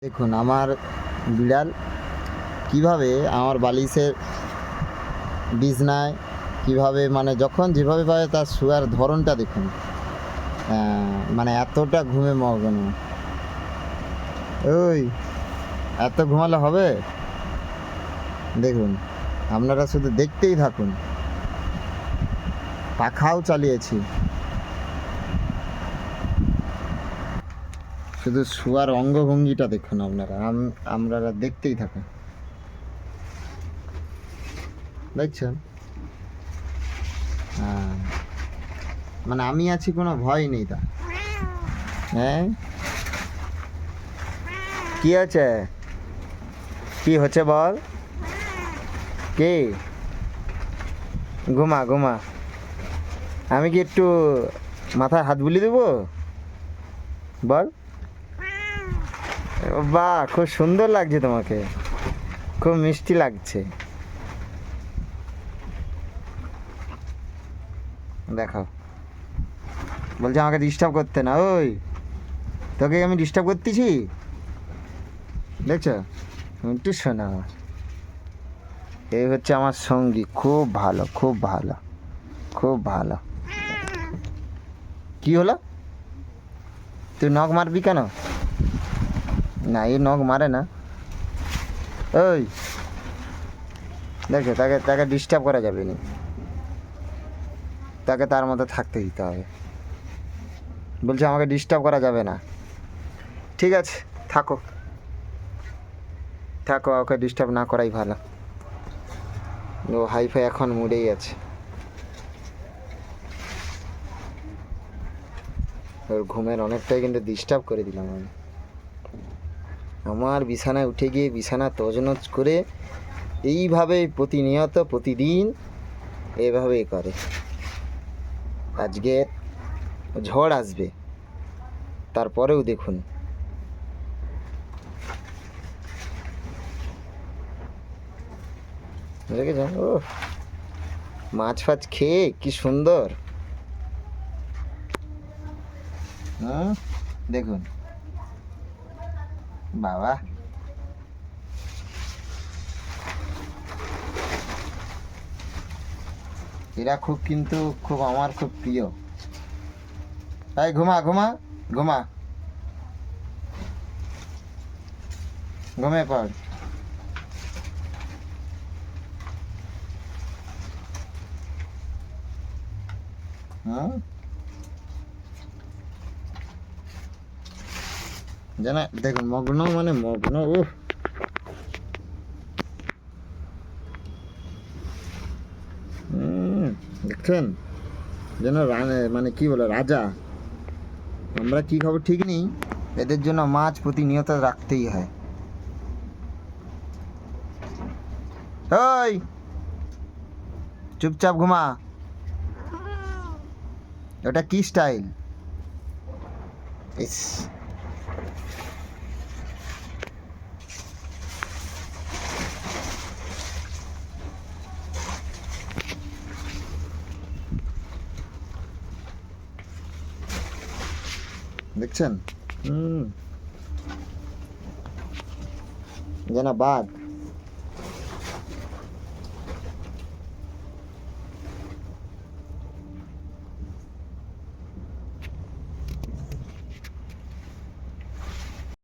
দেখুন আমার বিড়াল কিভাবে আমার বালিশের বিছনায় কিভাবে মানে যখন যেভাবে পাবে তার শোয়ার ধরনটা দেখুন। মানে এতটা ঘুমে মগ্ন। ওই এত ঘুমালে হবে? দেখুন, আপনারা শুধু দেখতেই থাকুন। পাখাও চালিয়েছি, শুধু শোয়ার অঙ্গভঙ্গিটা দেখুন আপনারা। আপনারা দেখতেই থাকুন। দেখছেন? হ্যাঁ, মানে আমি আছি, কোনো ভয় নেই তার। হ্যাঁ, কি আছে? কি হচ্ছে বল? কি? ঘুমা ঘুমা। আমি কি একটু মাথায় হাত বুলিয়ে দেবো? বল। বাহ, খুব সুন্দর লাগছে তোমাকে, খুব মিষ্টি লাগছে। দেখো, বলছে আমাকে ডিস্টার্ব করতে না। ওই তোকে আমি ডিস্টার্ব করতেছি? দেখছো, একটু শোনা। এই হচ্ছে আমার সঙ্গী, খুব ভালো, খুব ভালো, খুব ভালো। কি হলো? তুই নখ মারবি কেন? না, এই নখ মারে না। ওই দেখো, তাকে তাকে ডিস্টার্ব করা যাবে না, তাকে তার মতো থাকতে দিতে হবে। বলছে আমাকে ডিস্টার্ব করা যাবে না। ঠিক আছে, থাকো থাকো, ওকে ডিস্টার্ব না করাই ভালো। ও হাইফাই এখন মুডেই আছে। ওর ঘুমের অনেকটাই কিন্তু ডিস্টার্ব করে দিলাম আমি। আমার বিছানায় উঠে গিয়ে বিছানা তছনছ করে এইভাবে প্রতিনিয়ত প্রতিদিন এভাবেই করে। আজকে ঝড় আসবে, তারপরেও দেখুন। দেখেছেন? ও মাছ ফাছ খেয়ে কি সুন্দর। দেখুন বাবা, এরা খুব কিন্তু খুব আমার খুব প্রিয়। তাই ঘুমা ঘুমা ঘুমা, ঘুমিয়ে পড়। জানা, দেখুন মগ্ন মানে মগ্ন। ও দেখছেন যেন মানে কি বলে রাজা। আমরা কি খবর ঠিক নেই, এদের জন্য মাছ প্রতিনিয়ত রাখতেই হয়। ওই চুপচাপ ঘুমা। ওটা কি স্টাইল? ইস, দেখছেন? যেন বাঘ।